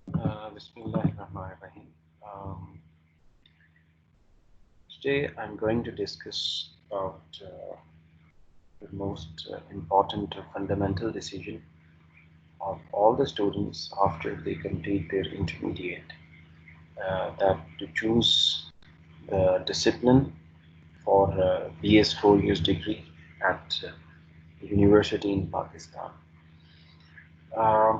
Bismillahirrahmanirrahim. Today I'm going to discuss about the most important fundamental decision of all the students after they complete their intermediate, that to choose the discipline for BS 4 years degree at university in Pakistan. Uh,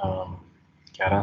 11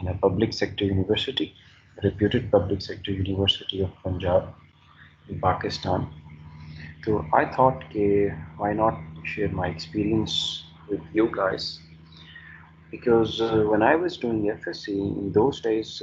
in a public sector university, reputed public sector university of Punjab in Pakistan. So I thought, why not share my experience with you guys? Because when I was doing FSC in those days,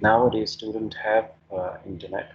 Nowadays student have internet.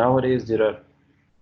nowadays there are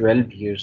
12 years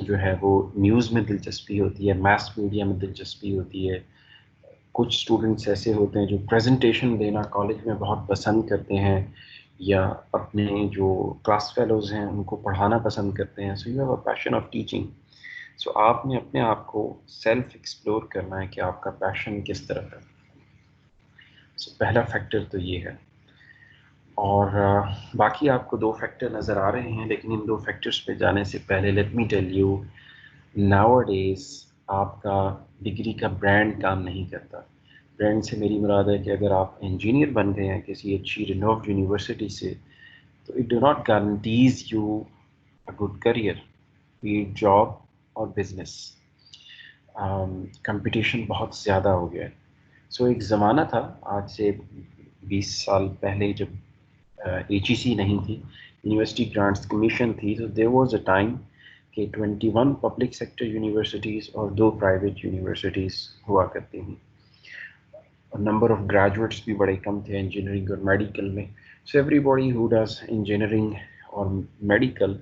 جو ہے وہ news میں دلچسپی ہوتی ہے, mass media میں دلچسپی ہوتی ہے. کچھ اسٹوڈنٹس ایسے ہوتے ہیں جو پریزنٹیشن دینا کالج میں بہت پسند کرتے ہیں, یا اپنے جو کلاس فیلوز ہیں ان کو پڑھانا پسند کرتے ہیں. So you have a passion of teaching. سو آپ نے اپنے آپ کو سیلف ایکسپلور کرنا ہے کہ آپ کا پیشن کس طرف ہے. سو پہلا فیکٹر تو یہ ہے. اور باقی آپ کو 2 فیکٹر نظر آ رہے ہیں, لیکن ان 2 فیکٹرز پہ جانے سے پہلے let me tell you, nowadays آپ کا ڈگری کا برانڈ کام نہیں کرتا. برانڈ سے میری مراد ہے کہ اگر آپ انجینئر بن گئے ہیں کسی اچھی رینوڈ یونیورسٹی سے, تو it do not guarantees you a good career, be job اور بزنس. کمپٹیشن بہت زیادہ ہو گیا ہے. سو ایک زمانہ تھا آج سے 20 سال پہلے, جب ایچ ای سی نہیں تھی, یونیورسٹی گرانٹس کمیشن تھی, تو دیر واز اے ٹائم کہ 21 پبلک سیکٹر یونیورسٹیز اور 2 پرائیویٹ یونیورسٹیز ہوا کرتی ہیں. نمبر آف گریجویٹس بھی بڑے کم تھے انجینئرنگ اور میڈیکل میں. So every body who does engineering اور میڈیکل,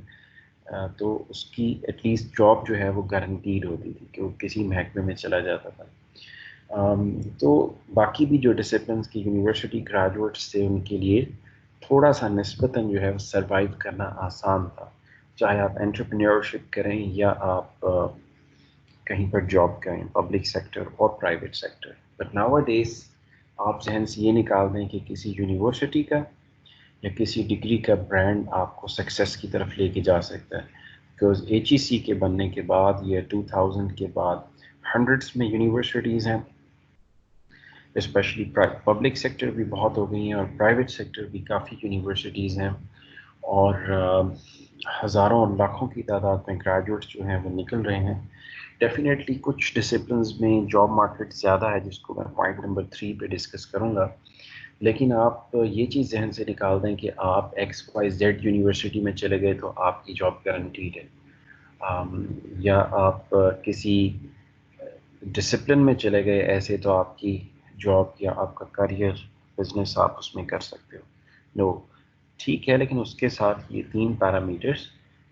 تو اس کی ایٹ لیسٹ جاب جو ہے وہ گارنٹیڈ ہوتی تھی کہ وہ کسی محکمے میں چلا جاتا تھا. تو باقی بھی جو ڈسپلنس کی یونیورسٹی گریجویٹس تھے ان کے لیے تھوڑا سا نسبتاً جو ہے وہ سروائیو کرنا آسان تھا, چاہے آپ انٹرپرینیورشپ کریں یا آپ کہیں پر جاب کریں, پبلک سیکٹر اور private sector. But nowadays آپ ذہن سے یہ نکال دیں کہ کسی یونیورسٹی کا یا کسی ڈگری کا برانڈ آپ کو سکسیس کی طرف لے کے جا سکتا ہے. بیکاز ایچ ای سی کے بننے کے بعد یا 2000 کے بعد ہنڈریڈس میں یونیورسٹیز ہیں, اسپیشلی پبلک سیکٹر بھی بہت ہو گئی ہیں اور پرائیویٹ سیکٹر بھی کافی یونیورسٹیز ہیں, اور ہزاروں اور لاکھوں کی تعداد میں گریجویٹس جو ہیں وہ نکل رہے ہیں. ڈیفینیٹلی کچھ ڈسپلنز میں جاب مارکیٹ زیادہ ہے, جس کو میں پوائنٹ نمبر 3 پہ ڈسکس کروں گا, لیکن آپ یہ چیز ذہن سے نکال دیں کہ آپ XYZ یونیورسٹی میں چلے گئے تو آپ کی جاب گارنٹیڈ ہے, یا آپ کسی ڈسپلن میں چلے گئے ایسے تو آپ کی جاب یا آپ کا کریئر بزنس آپ اس میں کر سکتے ہو. نو, ٹھیک ہے, لیکن اس کے ساتھ یہ 3 parameters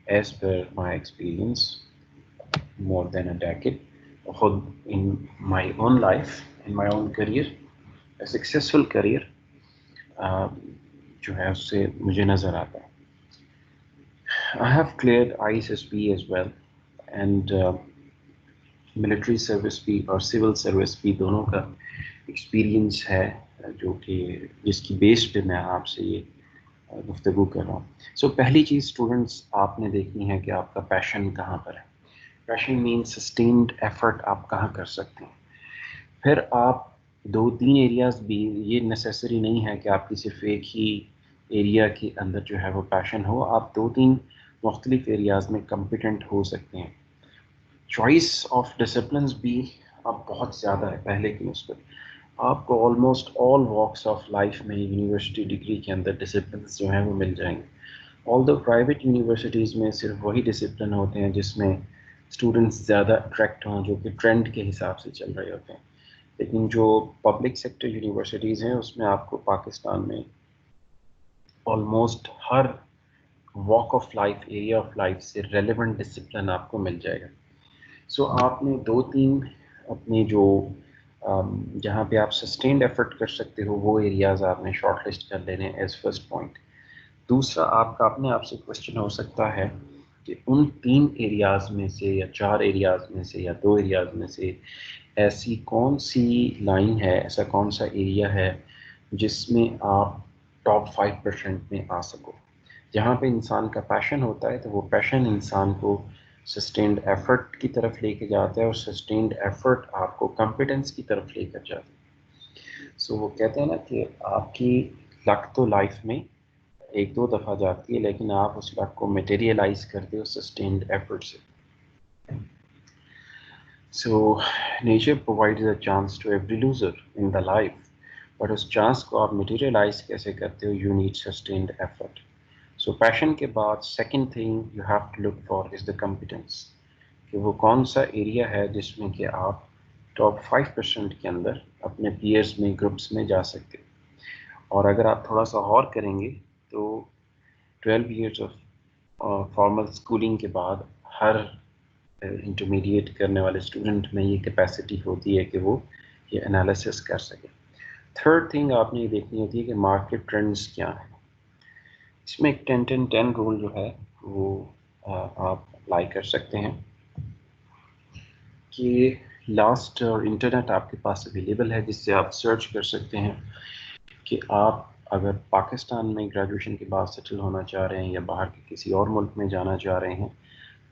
as per my experience more than a decade, خود in my own life, in my own career, a successful career جو ہے اس سے مجھے نظر آتا ہے. I have cleared ISSB as well, and military service بھی اور سول سروس بھی دونوں کا ایکسپیرئنس ہے, جو کہ جس کی بیس پہ میں آپ سے یہ گفتگو کر رہا ہوں. سو پہلی چیز اسٹوڈنٹس آپ نے دیکھنی ہے کہ آپ کا پیشن کہاں پر ہے. پیشن مین سسٹینڈ ایفرٹ آپ کہاں کر سکتے ہیں. پھر آپ 2-3 ایریاز بھی, یہ نیسیسری نہیں ہے کہ آپ کی صرف ایک ہی ایریا کے اندر جو ہے وہ پیشن ہو, آپ 2-3 مختلف ایریاز میں کمپیٹنٹ ہو سکتے ہیں. چوائس آف ڈسپلنس بھی اب بہت زیادہ ہے پہلے کی نسبت. آپ کو almost all walks of life میں یونیورسٹی ڈگری کے اندر ڈسپلنس جو ہیں وہ مل جائیں گے. آل دو پرائیویٹ یونیورسٹیز میں صرف وہی ڈسپلن ہوتے ہیں جس میں اسٹوڈنٹس زیادہ اٹریکٹ ہوں, جو کہ ٹرینڈ کے حساب سے چل رہے ہوتے ہیں. لیکن جو پبلک سیکٹر یونیورسٹیز ہیں اس میں آپ کو پاکستان میں almost Hare walk of life, area of life سے ریلیونٹ ڈسپلن آپ کو مل جائے گا. سو آپ نے 2-3 اپنے جو جہاں پہ آپ سسٹینڈ ایفرٹ کر سکتے ہو وہ ایریاز آپ نے شارٹ لسٹ کر لینے ایز فرسٹ پوائنٹ. دوسرا, آپ کا اپنے آپ سے کوشچن ہو سکتا ہے کہ ان 3 ایریاز میں سے یا 4 ایریاز میں سے یا 2 ایریاز میں سے ایسی کون سی لائن ہے, ایسا کون سا ایریا ہے جس میں آپ ٹاپ 5% میں آ سکو. جہاں پہ انسان کا پیشن ہوتا ہے تو وہ پیشن انسان کو سسٹینڈ ایفرٹ کی طرف لے کے جاتا ہے, اور سسٹینڈ ایفرٹ آپ کو کمپیٹنس کی طرف لے کر جاتا ہے. سو وہ کہتے ہیں نا کہ آپ کی لک تو لائف میں 1-2 دفعہ جاتی ہے, لیکن آپ اس لک کو میٹیریلائز کرتے ہو سسٹینڈ ایفرٹ سے. So nature provides a chance to every loser in the life, but اس چانس کو آپ میٹیریلائز کیسے کرتے ہو, you need sustained effort. So passion کے بعد second thing you have to look for is the competence, کہ وہ کون سا ایریا ہے جس میں کہ آپ ٹاپ 5% کے اندر اپنے پیئرس میں, گروپس میں جا سکتے. اور اگر آپ تھوڑا سا غور کریں گے تو 12 ایئرس آف فارمل اسکولنگ کے بعد ہر انٹرمیڈیٹ کرنے والے اسٹوڈنٹ میں یہ کیپیسٹی ہوتی ہے کہ وہ یہ انالیسس کر سکے. تھرڈ تھنگ آپ نے یہ دیکھنی ہوتی ہے کہ مارکیٹ ٹرینڈس کیا ہیں. اس میں ایک 10-10-10 رول جو ہے وہ آپ اپلائی کر سکتے ہیں کہ لاسٹ اور انٹرنیٹ آپ کے پاس اویلیبل ہے جس سے آپ سرچ کر سکتے ہیں کہ آپ اگر پاکستان میں گریجویشن کے بعد سیٹل ہونا چاہ رہے ہیں یا باہر کے کسی اور ملک میں جانا چاہ رہے ہیں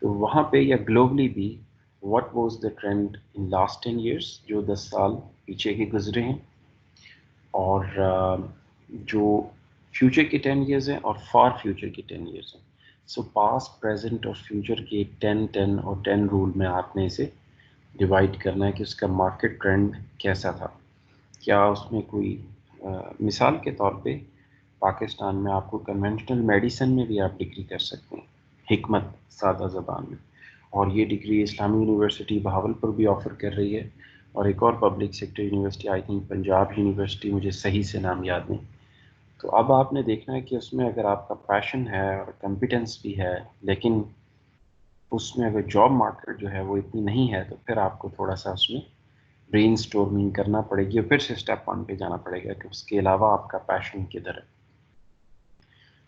تو وہاں پہ یا گلوبلی بھی what was the trend in last 10 years جو 10 سال پیچھے کے گزرے ہیں اور جو فیوچر کے 10 ایئرز ہیں اور فار فیوچر کے 10 ایئرز ہیں. سو پاسٹ پریزنٹ اور فیوچر کے 10-10 اور 10 رول میں آپ نے اسے ڈیوائڈ کرنا ہے کہ اس کا مارکیٹ ٹرینڈ کیسا تھا. کیا اس میں کوئی مثال کے طور پہ پاکستان میں آپ کو کنونشنل میڈیسن میں بھی آپ ڈگری کر سکتے ہیں حکمت سادہ زبان میں, اور یہ ڈگری اسلامی یونیورسٹی بہاولپور بھی آفر کر رہی ہے اور ایک اور public sector university I think Punjab university, مجھے صحیح سے نام یاد نہیں. تو اب آپ نے دیکھنا ہے کہ اس میں اگر آپ کا پیشن ہے اور کمپیٹنس بھی ہے لیکن اس میں اگر جاب مارکیٹ جو ہے وہ اتنی نہیں ہے تو پھر آپ کو تھوڑا سا اس میں برین اسٹورمنگ کرنا پڑے گی اور پھر سے اسٹیپ 1 پہ جانا پڑے گا کہ اس کے علاوہ آپ کا پیشن کدھر ہے.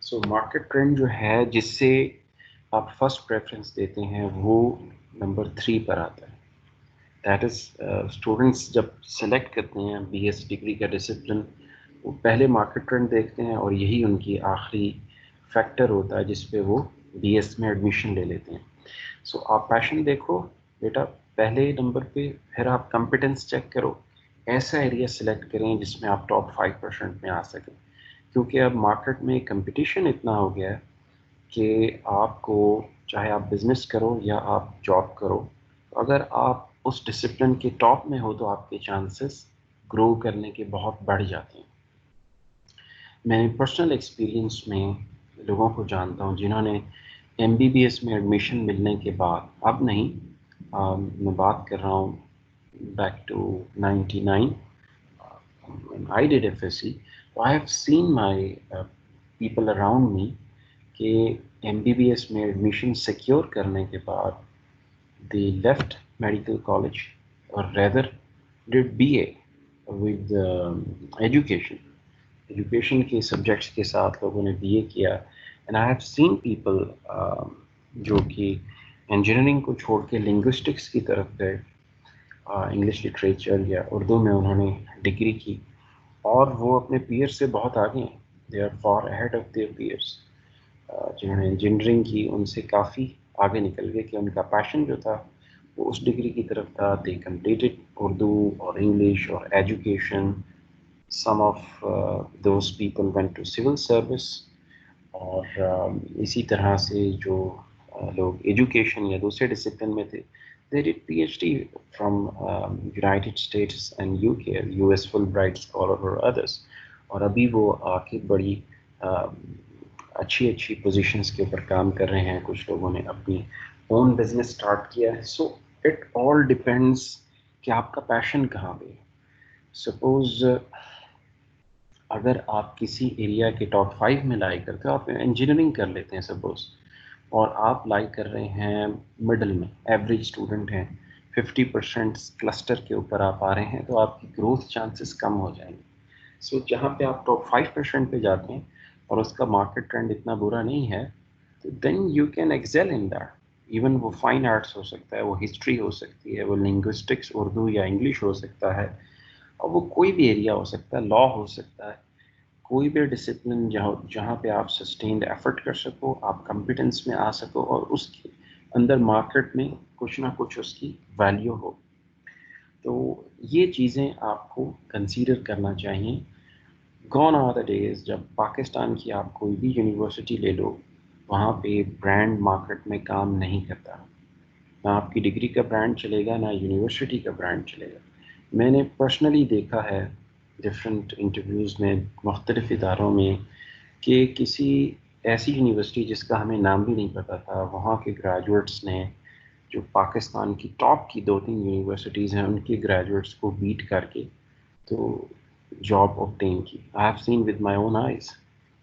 سو مارکیٹ ٹرینڈ جو ہے جس سے آپ فرسٹ پریفرنس دیتے ہیں وہ نمبر 3 پر آتا ہے. دیٹ از اسٹوڈنٹس جب سلیکٹ کرتے ہیں بی ایس ڈگری کا ڈسپلن وہ پہلے مارکیٹ ٹرینڈ دیکھتے ہیں اور یہی ان کی آخری فیکٹر ہوتا ہے جس پہ وہ بی ایس میں ایڈمیشن لے لیتے ہیں. سو آپ پیشن دیکھو بیٹا پہلے نمبر پہ, پھر آپ کمپیٹنس چیک کرو, ایسا ایریا سلیکٹ کریں جس میں آپ ٹاپ 5% میں آ سکیں کیونکہ اب مارکیٹ میں کمپٹیشن اتنا ہو گیا ہے کہ آپ کو چاہے آپ بزنس کرو یا آپ جاب کرو اگر آپ اس ڈسپلن کے ٹاپ میں ہو تو آپ کے چانسز گرو کرنے کے بہت بڑھ جاتے ہیں. میں نے پرسنل ایکسپیرینس میں لوگوں کو جانتا ہوں جنہوں نے ایم بی بی ایس میں ایڈمیشن ملنے کے بعد, اب نہیں میں بات کر رہا ہوں back to 99 when I did FSC, I have seen my people around me کہ ایم بی بی ایس میں ایڈمیشن سیکیور کرنے کے بعد they left medical college or rather did BA with education. Education کے سبجیکٹس کے ساتھ لوگوں نے بی اے کیا and I have seen people جو کہ انجینئرنگ کو چھوڑ کے لنگوسٹکس کی طرف گئے, انگلش لٹریچر یا اردو میں انہوں نے ڈگری کی اور وہ اپنے پیئر سے بہت آگے ہیں. They are far ahead of their peers. جنہوں نے انجینئرنگ کی ان سے کافی آگے نکل گئے کہ ان کا پیشن جو تھا وہ اس ڈگری کی طرف تھا. دے کمپلیٹڈ اردو اور انگلش اور education. Some of those people went to civil service اور اسی طرح سے جو لوگ ایجوکیشن یا دوسرے ڈسپلن میں تھے they did PhD from United States and UK, US Fulbright Scholar or others, اور ابھی وہ آ کے بڑی اچھی اچھی پوزیشنز کے اوپر کام کر رہے ہیں. کچھ لوگوں نے اپنی اون بزنس اسٹارٹ کیا ہے. سو اٹ آل ڈپینڈس کہ آپ کا پیشن کہاں پہ. سپوز اگر آپ کسی ایریا کے ٹاپ 5 میں لائی کرتے ہو, آپ انجینئرنگ کر لیتے ہیں سپوز, اور آپ لائی کر رہے ہیں مڈل میں, ایوریج اسٹوڈنٹ ہیں, 50% کلسٹر کے اوپر آپ آ رہے ہیں تو آپ کی گروتھ چانسز کم ہو جائیں گے. سو جہاں پہ آپ ٹاپ 5% پہ جاتے ہیں اور اس کا مارکیٹ ٹرینڈ اتنا برا نہیں ہے تو then you can excel in that. Even وہ فائن آرٹس ہو سکتا ہے, وہ ہسٹری ہو سکتی ہے, وہ لنگوسٹکس اردو یا انگلش ہو سکتا ہے, اور وہ کوئی بھی ایریا ہو سکتا ہے, لا ہو سکتا ہے, کوئی بھی ڈسپلن جہاں پہ آپ سسٹینڈ ایفرٹ کر سکو, آپ کمپیٹنس میں آ سکو اور اس کے اندر مارکیٹ میں کچھ نہ کچھ اس کی ویلیو ہو. تو یہ چیزیں آپ کو کنسیڈر کرنا چاہیے. گون آر دا ڈیز جب پاکستان کی آپ کوئی بھی یونیورسٹی لے لو وہاں پہ برانڈ مارکیٹ میں کام نہیں کرتا. نہ آپ کی ڈگری کا برانڈ چلے گا, نہ یونیورسٹی کا برانڈ چلے گا. میں نے پرسنلی دیکھا ہے ڈفرینٹ انٹرویوز میں مختلف اداروں میں کہ کسی ایسی یونیورسٹی جس کا ہمیں نام بھی نہیں پتہ تھا, وہاں کے گریجویٹس نے جو پاکستان کی ٹاپ کی 2-3 یونیورسٹیز ہیں ان کے گریجویٹس کو بیٹ کر کے تو جاب obtain کی. I have seen with my own eyes.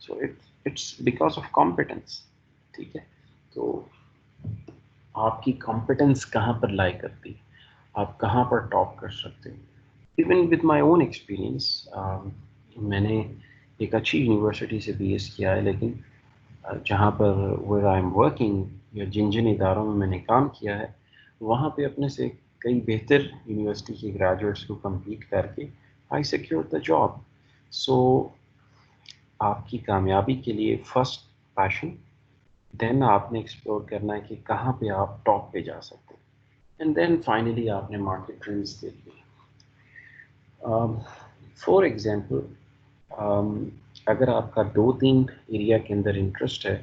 So it's because of competence. ٹھیک ہے, تو آپ کی کمپٹنس کہاں پر لائی کرتی ہے, آپ کہاں پر ٹاپ کر سکتے ہیں. Even with my own experience, میں نے ایک اچھی یونیورسٹی سے بی ایس کیا ہے, لیکن جہاں پر ویئر آئی ایم ورکنگ یا جن جن اداروں میں نے کام کیا ہے, وہاں پہ اپنے سے کئی بہتر یونیورسٹی کے گریجویٹس کو کمپیٹ کر کے آئی سیکیور دا جاب. سو آپ کی کامیابی کے لیے فرسٹ پیشن, دین آپ نے ایکسپلور کرنا ہے کہ کہاں پہ آپ ٹاپ پہ جا سکتے ہیں, اینڈ دین فائنلی آپ نے مارکیٹ ٹرینڈس دیکھنے. فار ایگزامپل, اگر آپ کا 2-3 ایریا کے اندر انٹرسٹ ہے,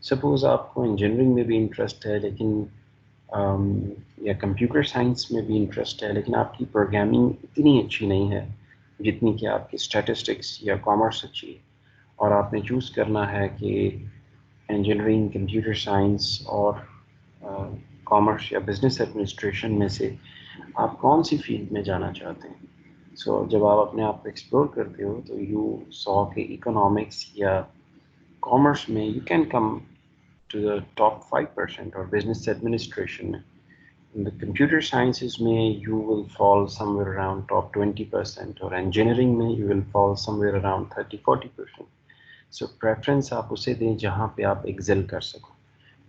سپوز آپ کو انجینئرنگ میں بھی انٹرسٹ ہے لیکن یا کمپیوٹر سائنس میں بھی انٹرسٹ ہے, لیکن آپ کی پروگرامنگ اتنی اچھی نہیں ہے جتنی کہ آپ کی اسٹیٹسٹکس یا کامرس اچھی ہے, اور آپ نے چوز کرنا ہے کہ انجینئرنگ, کمپیوٹر سائنس اور کامرس یا بزنس ایڈمنسٹریشن میں سے آپ کون سی فیلڈ میں جانا چاہتے ہیں. سو جب آپ اپنے آپ کو ایکسپلور کرتے ہو تو یو سو کہ اکنامکس یا کامرس میں you can come to the top 5%, اور بزنس ایڈمنسٹریشن میں, in the computer sciences میں you will fall somewhere around top 20%, اور engineering میں you will fall somewhere around 30-40%. So preference آپ اسے دیں جہاں پہ آپ ایکزل کر سکو,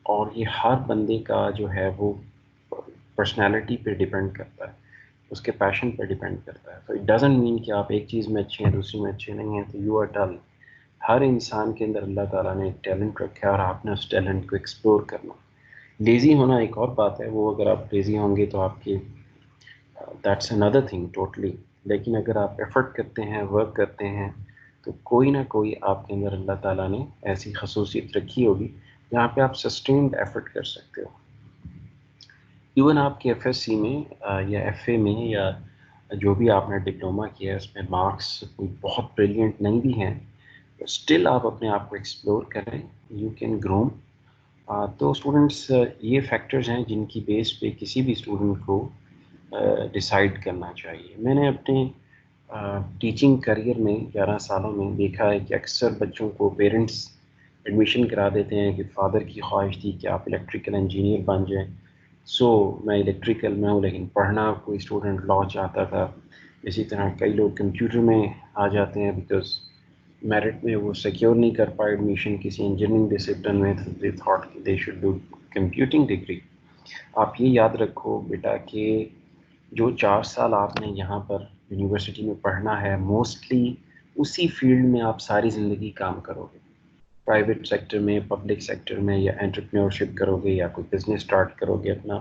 اور یہ ہر بندے کا جو ہے وہ پرسنالٹی پہ ڈپینڈ کرتا ہے, اس کے پیشن پہ ڈپینڈ کرتا ہے. تو اٹ ڈزنٹ مین کہ آپ ایک چیز میں اچھے ہیں دوسری میں اچھے نہیں ہیں تو یو آر ڈل. ہر انسان کے اندر اللہ تعالیٰ نے ایک ٹیلنٹ رکھا ہے اور آپ نے اس ٹیلنٹ کو ایکسپلور کرنا. لیزی ہونا ایک اور بات ہے, وہ اگر آپ لیزی ہوں گے تو آپ کی دیٹس اندر تھنگ ٹوٹلی. لیکن اگر آپ ایفرٹ کرتے ہیں, ورک کرتے ہیں, تو کوئی نہ کوئی آپ کے اندر اللہ تعالیٰ نے ایسی خصوصیت رکھی ہوگی جہاں پہ آپ سسٹینڈ ایفرٹ کر سکتے ہو. ایون آپ کے ایف ایس سی میں یا ایف اے میں یا جو بھی آپ نے ڈپلوما کیا ہے اس میں مارکس کوئی بہت بریلینٹ نہیں بھی ہیں, اسٹل آپ اپنے آپ کو ایکسپلور کریں, یو کین گروم. تو اسٹوڈنٹس یہ فیکٹرز ہیں جن کی بیس پہ کسی بھی اسٹوڈنٹ کو ڈیسائیڈ کرنا چاہیے. میں نے اپنے ٹیچنگ کریئر میں 11 سالوں میں دیکھا ہے کہ اکثر بچوں کو پیرنٹس ایڈمیشن کرا دیتے ہیں کہ فادر کی خواہش تھی کہ آپ الیکٹریکل انجینئر بن جائیں, سو میں الیکٹریکل میں ہوں, لیکن پڑھنا کوئی اسٹوڈنٹ لا چاہتا تھا. اسی طرح کئی لوگ کمپیوٹر میں آ جاتے ہیں بیکاز میرٹ میں وہ سیکیور نہیں کر پائے ایڈمیشن کسی انجینئرنگ ڈسپلن میں, دے تھاٹ کہ they should do computing degree. آپ یہ یاد رکھو بیٹا کہ جو 4 سال آپ نے یہاں پر یونیورسٹی میں پڑھنا ہے, موسٹلی اسی فیلڈ میں آپ ساری زندگی کام کرو گے. پرائیویٹ سیکٹر میں, پبلک سیکٹر میں, یا انٹرپرینورشپ کرو گے یا کوئی بزنس اسٹارٹ کرو گے اپنا,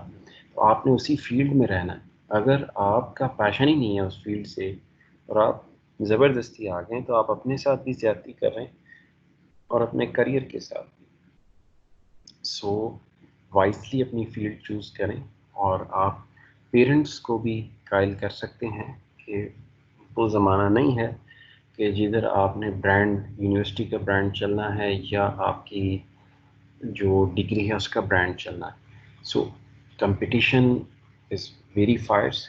تو آپ نے اسی فیلڈ میں رہنا ہے. اگر آپ کا پیشن ہی نہیں ہے اس فیلڈ سے اور آپ زبردستی آ گئے تو آپ اپنے ساتھ بھی زیادتی کر رہے ہیں اور اپنے کریئر کے ساتھ بھی. سو وائسلی اپنی فیلڈ چوز کریں, اور آپ پیرنٹس کو بھی قائل کر سکتے ہیں کہ وہ زمانہ نہیں ہے کہ جدھر آپ نے برانڈ یونیورسٹی کا برانڈ چلنا ہے یا آپ کی جو ڈگری ہے اس کا برانڈ چلنا ہے. So competition is very fierce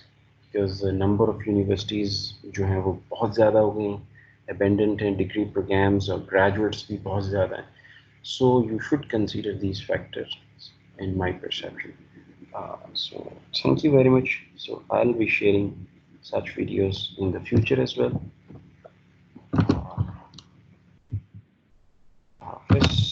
because number of universities جو ہیں وہ بہت زیادہ ہو گئی ہیں, ابینڈنٹ ہیں ڈگری پروگرامز, اور گریجویٹس بھی بہت زیادہ ہیں. So you should consider these factors in my perception. So thank you very much. So I'll be sharing such videos in the future as well. Hafiz.